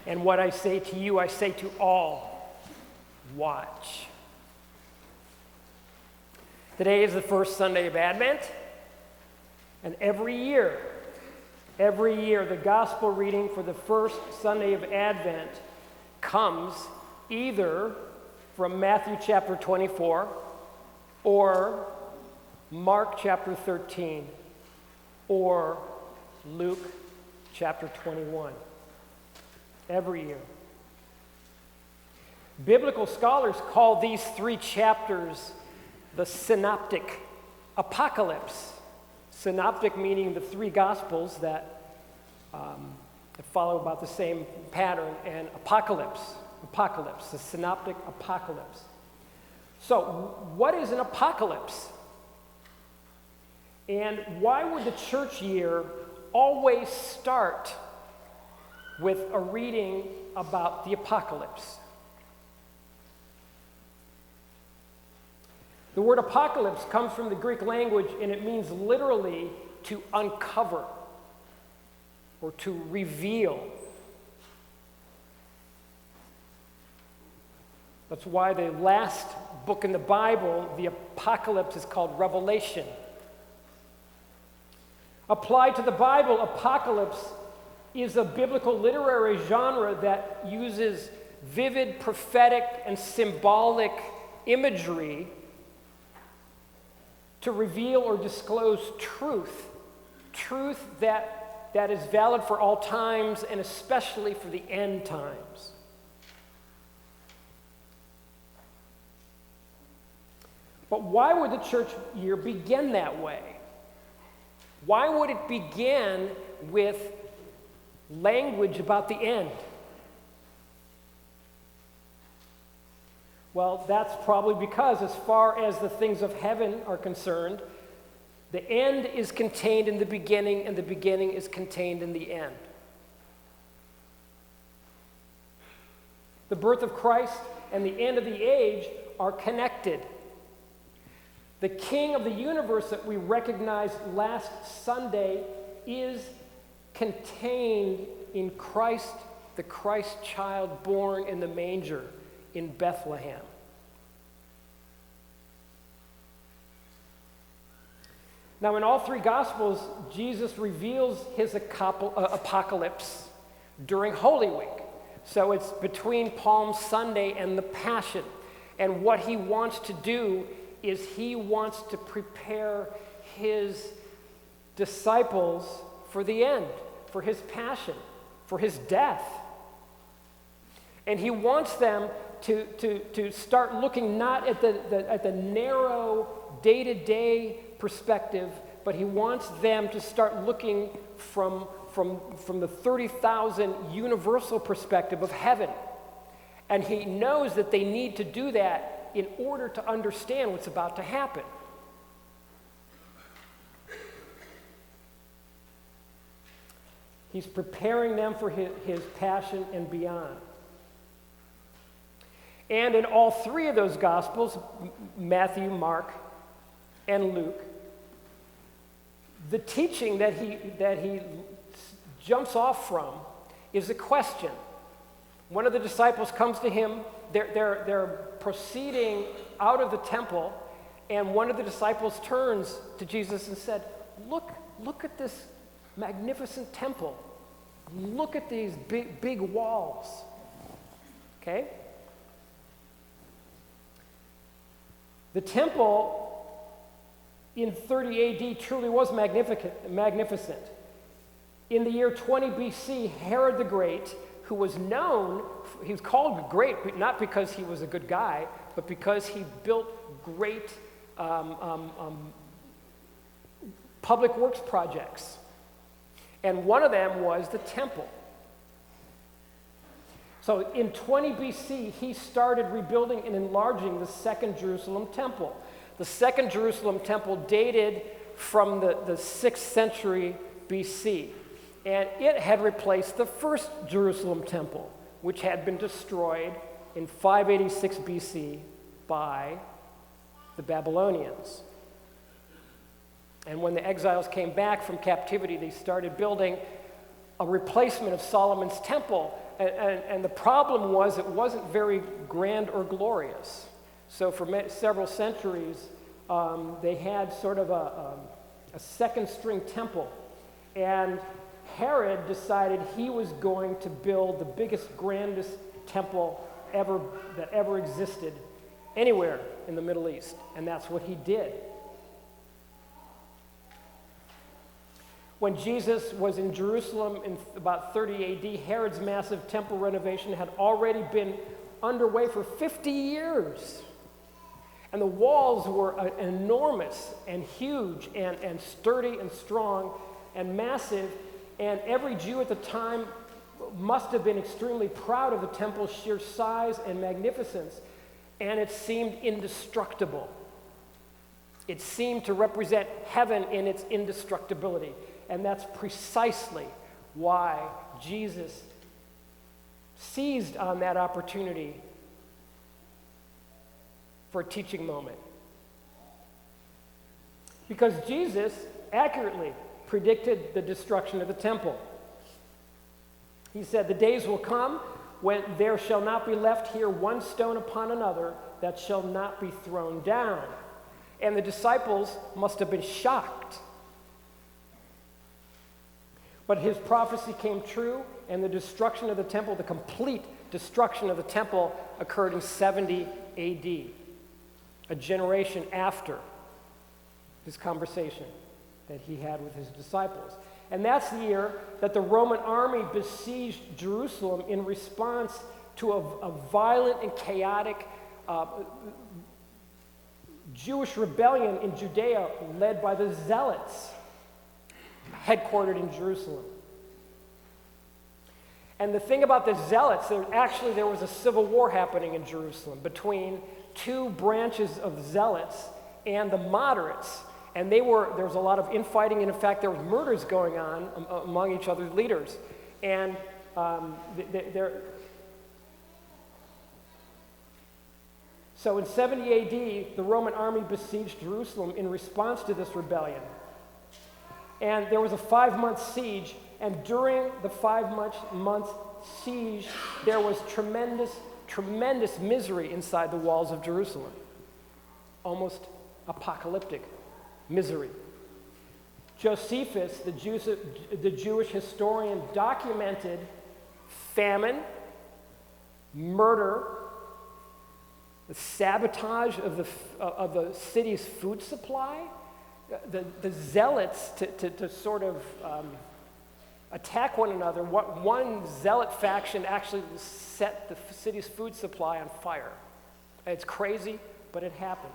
And what I say to you, I say to all, watch. Today is the first Sunday of Advent, and every year, the gospel reading for the first Sunday of Advent comes either from Matthew chapter 24 or Mark chapter 13 or Luke chapter 21. Every year. Biblical scholars call these three chapters the synoptic apocalypse. Synoptic meaning the three gospels that follow about the same pattern, and apocalypse, the synoptic apocalypse. So, what is an apocalypse? And why would the church year always start with a reading about the apocalypse? The word apocalypse comes from the Greek language, and it means literally to uncover or to reveal. That's why the last book in the Bible, the apocalypse, is called Revelation. Applied to the Bible, apocalypse is a biblical literary genre that uses vivid prophetic and symbolic imagery to reveal or disclose truth that is valid for all times and especially for the end times. But why would the church year begin that way? Why would it begin with language about the end? Well, that's probably because as far as the things of heaven are concerned, the end is contained in the beginning, and the beginning is contained in the end. The birth of Christ and the end of the age are connected. The King of the universe that we recognized last Sunday is contained in Christ, the Christ child born in the manger in Bethlehem. Now, in all three Gospels, Jesus reveals his apocalypse during Holy Week. So it's between Palm Sunday and the Passion. And what he wants to do is he wants to prepare his disciples for the end, for his passion, for his death. And he wants them to start looking not at the narrow day-to-day perspective, but he wants them to start looking from the 30,000 universal perspective of heaven. And he knows that they need to do that in order to understand what's about to happen. He's preparing them for his passion and beyond. And in all three of those Gospels, Matthew, Mark, and Luke, the teaching that he jumps off from is a question. One of the disciples comes to him. They're proceeding out of the temple, and one of the disciples turns to Jesus and said, Look at this magnificent temple. Look at these big walls." Okay? The temple in 30 AD truly was magnificent. In the year 20 BC, Herod the Great, who was known, he was called great, not because he was a good guy, but because he built great public works projects. And one of them was the temple. So in 20 BC, he started rebuilding and enlarging the Second Jerusalem temple. The Second Jerusalem temple dated from the 6th century BC. And it had replaced the First Jerusalem temple, which had been destroyed in 586 BC by the Babylonians. And when the exiles came back from captivity, they started building a replacement of Solomon's temple. And the problem was it wasn't very grand or glorious. So for several centuries, they had sort of a second string temple. And Herod decided he was going to build the biggest, grandest temple that ever existed anywhere in the Middle East. And that's what he did. When Jesus was in Jerusalem in about 30 AD, Herod's massive temple renovation had already been underway for 50 years. And the walls were enormous and huge and sturdy and strong and massive. And every Jew at the time must have been extremely proud of the temple's sheer size and magnificence. And it seemed indestructible. It seemed to represent heaven in its indestructibility. And that's precisely why Jesus seized on that opportunity for a teaching moment. Because Jesus accurately predicted the destruction of the temple. He said, "The days will come when there shall not be left here one stone upon another that shall not be thrown down." And the disciples must have been shocked. But his prophecy came true, and the destruction of the temple, the complete destruction of the temple, occurred in 70 AD, a generation after this conversation that he had with his disciples. And that's the year that the Roman army besieged Jerusalem in response to a violent and chaotic Jewish rebellion in Judea led by the Zealots, headquartered in Jerusalem. And the thing about the Zealots, there was a civil war happening in Jerusalem between two branches of Zealots and the moderates. And there was a lot of infighting, and in fact, there were murders going on among each other's leaders. And so in 70 AD, the Roman army besieged Jerusalem in response to this rebellion. And there was a 5-month siege, and during the 5-month siege, there was tremendous misery inside the walls of Jerusalem. Almost apocalyptic misery. Josephus, the Jewish historian, documented famine, murder, the sabotage of the city's food supply, the zealots to sort of attack one another. One zealot faction actually set the city's food supply on fire. It's crazy, but it happened.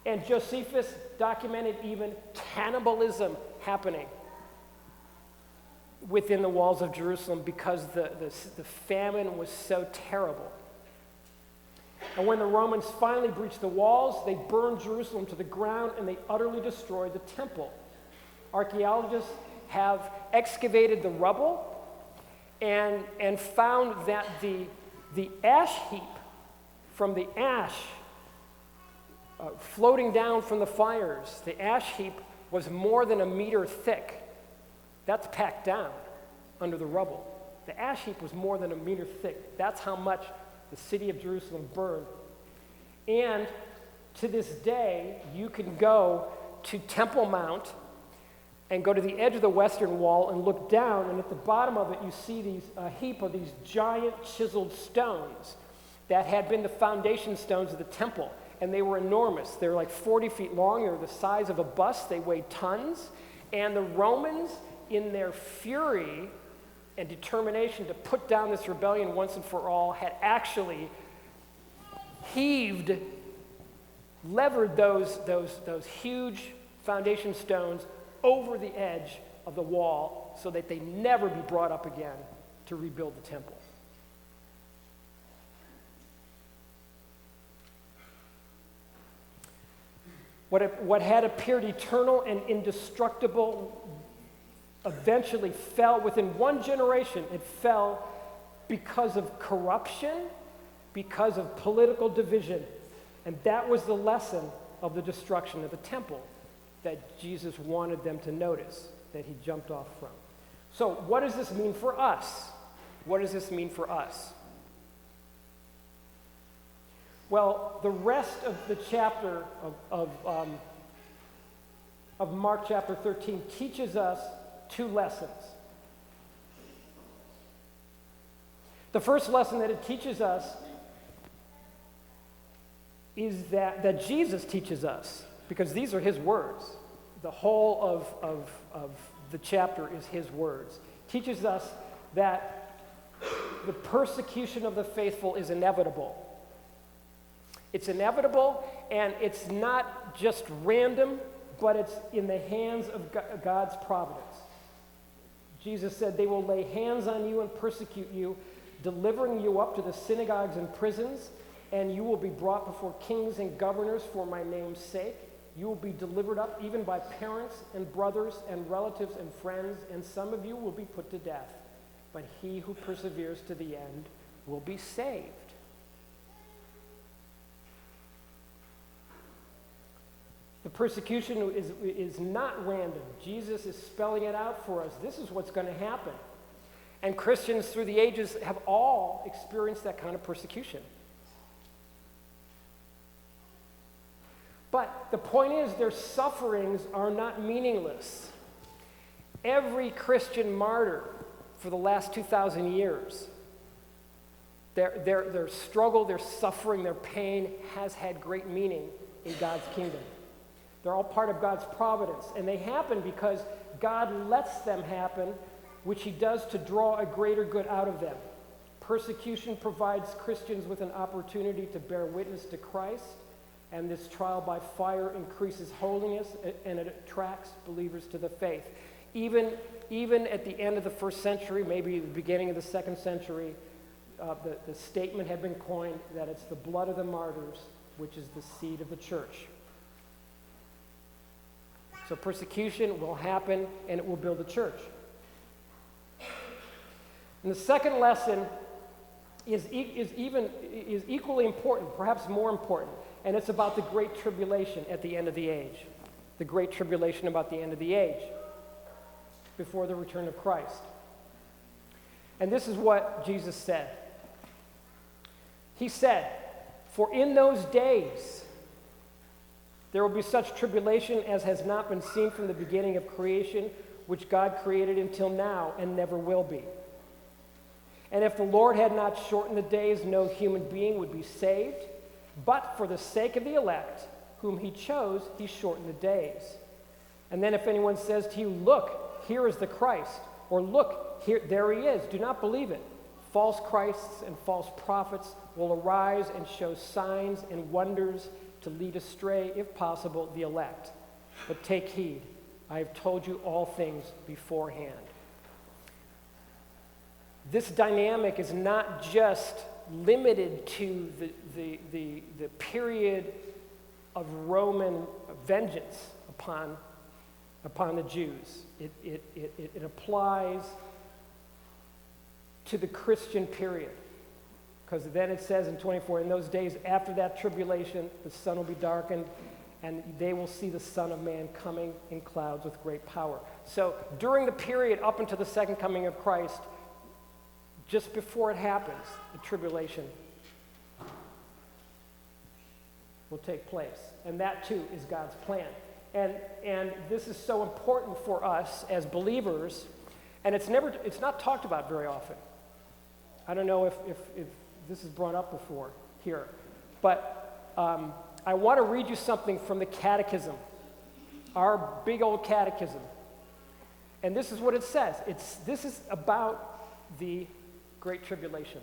And Josephus documented even cannibalism happening within the walls of Jerusalem because the famine was so terrible. And when the Romans finally breached the walls, they burned Jerusalem to the ground and they utterly destroyed the temple. Archaeologists have excavated the rubble and found that the ash heap from the ash floating down from the fires, the ash heap was more than 1 meter thick. That's packed down under the rubble. The ash heap was more than 1 meter thick. That's how much the city of Jerusalem burned. And to this day, you can go to Temple Mount and go to the edge of the western wall and look down, and at the bottom of it, you see a heap of these giant chiseled stones that had been the foundation stones of the temple. And they were enormous. They were like 40 feet long. They were the size of a bus. They weighed tons. And the Romans, in their fury and determination to put down this rebellion once and for all, had actually levered those huge foundation stones over the edge of the wall so that they never be brought up again to rebuild the temple. What had appeared eternal and indestructible eventually fell within one generation. It fell because of corruption, because of political division. And that was the lesson of the destruction of the temple that Jesus wanted them to notice, that he jumped off from. So what does this mean for us? What does this mean for us? Well, the rest of the chapter of Mark chapter 13 teaches us two lessons. The first lesson that it teaches us is that Jesus teaches us, because these are his words. The whole of the chapter is his words. Teaches us that the persecution of the faithful is inevitable. It's inevitable, and it's not just random, but it's in the hands of God's providence. Jesus said, they will lay hands on you and persecute you, delivering you up to the synagogues and prisons, and you will be brought before kings and governors for my name's sake. You will be delivered up even by parents and brothers and relatives and friends, and some of you will be put to death. But he who perseveres to the end will be saved. The persecution is not random. Jesus is spelling it out for us. This is what's going to happen. And Christians through the ages have all experienced that kind of persecution. But the point is, their sufferings are not meaningless. Every Christian martyr for the last 2,000 years, their struggle, their suffering, their pain has had great meaning in God's kingdom. They're all part of God's providence, and they happen because God lets them happen, which he does to draw a greater good out of them. Persecution provides Christians with an opportunity to bear witness to Christ, and this trial by fire increases holiness, and it attracts believers to the faith. Even at the end of the first century, maybe the beginning of the second century, the statement had been coined that it's the blood of the martyrs, which is the seed of the church. So persecution will happen, and it will build a church. And the second lesson is equally important, perhaps more important, and it's about the Great Tribulation at the end of the age. The Great Tribulation about the end of the age, before the return of Christ. And this is what Jesus said. He said, "For in those days there will be such tribulation as has not been seen from the beginning of creation, which God created until now and never will be. And if the Lord had not shortened the days, no human being would be saved. But for the sake of the elect, whom he chose, he shortened the days. And then if anyone says to you, 'Look, here is the Christ,' or 'Look, there he is,' do not believe it. False Christs and false prophets will arise and show signs and wonders to lead astray, if possible, the elect. But take heed, I have told you all things beforehand." This dynamic is not just limited to the period of Roman vengeance upon the Jews. It applies to the Christian period. Because then it says in 24, in those days after that tribulation, the sun will be darkened, and they will see the Son of Man coming in clouds with great power. So during the period up until the second coming of Christ, just before it happens, the tribulation will take place. And that too is God's plan. And this is so important for us as believers, and it's not talked about very often. I don't know if this is brought up before here, but I want to read you something from the Catechism, our big old Catechism. And this is what it says. This is about the Great Tribulation.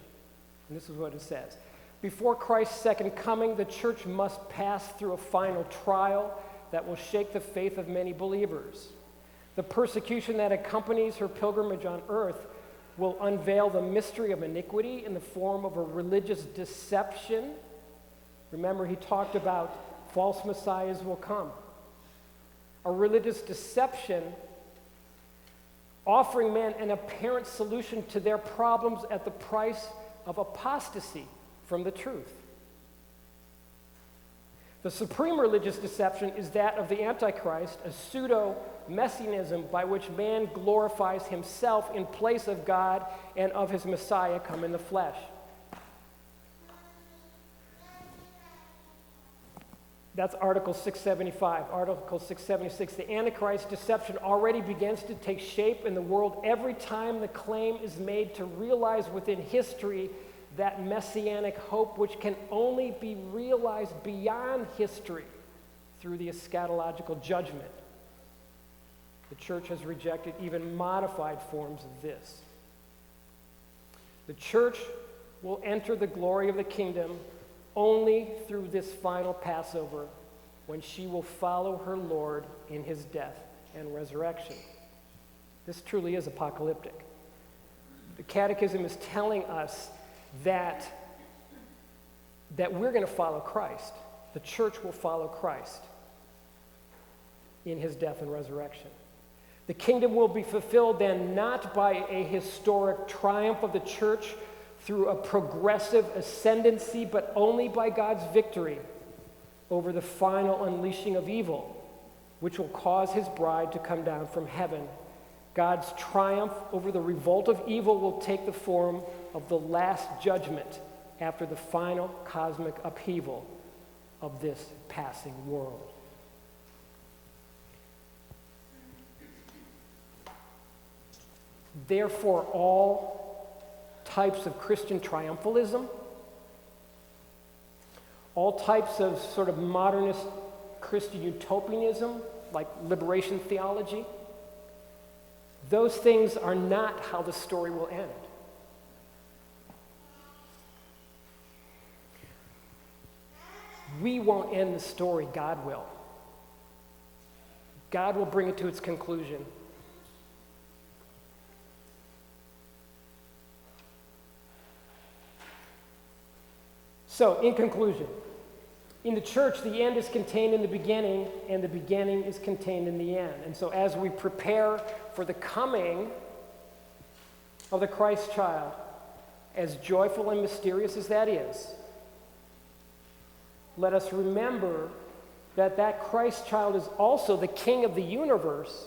And this is what it says. Before Christ's second coming, the church must pass through a final trial that will shake the faith of many believers. The persecution that accompanies her pilgrimage on earth will unveil the mystery of iniquity in the form of a religious deception. Remember, he talked about false messiahs will come. A religious deception offering men an apparent solution to their problems at the price of apostasy from the truth. The supreme religious deception is that of the Antichrist, a pseudo-messianism by which man glorifies himself in place of God and of his Messiah come in the flesh. That's Article 675. Article 676, the Antichrist deception already begins to take shape in the world every time the claim is made to realize within history that messianic hope which can only be realized beyond history through the eschatological judgment. The church has rejected even modified forms of this. The church will enter the glory of the kingdom only through this final Passover, when she will follow her Lord in his death and resurrection. This truly is apocalyptic. The Catechism is telling us that we're going to follow Christ. The church will follow Christ in his death and resurrection. The kingdom will be fulfilled then not by a historic triumph of the church through a progressive ascendancy, but only by God's victory over the final unleashing of evil, which will cause his bride to come down from heaven. God's triumph over the revolt of evil will take the form of the last judgment after the final cosmic upheaval of this passing world. Therefore, all types of Christian triumphalism, all types of sort of modernist Christian utopianism, like liberation theology, those things are not how the story will end. We won't end the story, God will. God will bring it to its conclusion. So, in conclusion, in the church, the end is contained in the beginning, and the beginning is contained in the end. And so, as we prepare for the coming of the Christ child, as joyful and mysterious as that is, let us remember that Christ child is also the King of the universe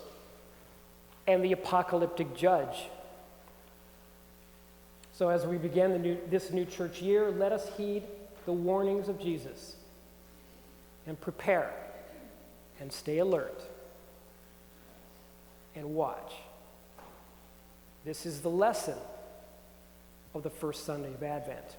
and the apocalyptic judge. So as we begin this new church year, let us heed the warnings of Jesus and prepare and stay alert and watch. This is the lesson of the first Sunday of Advent.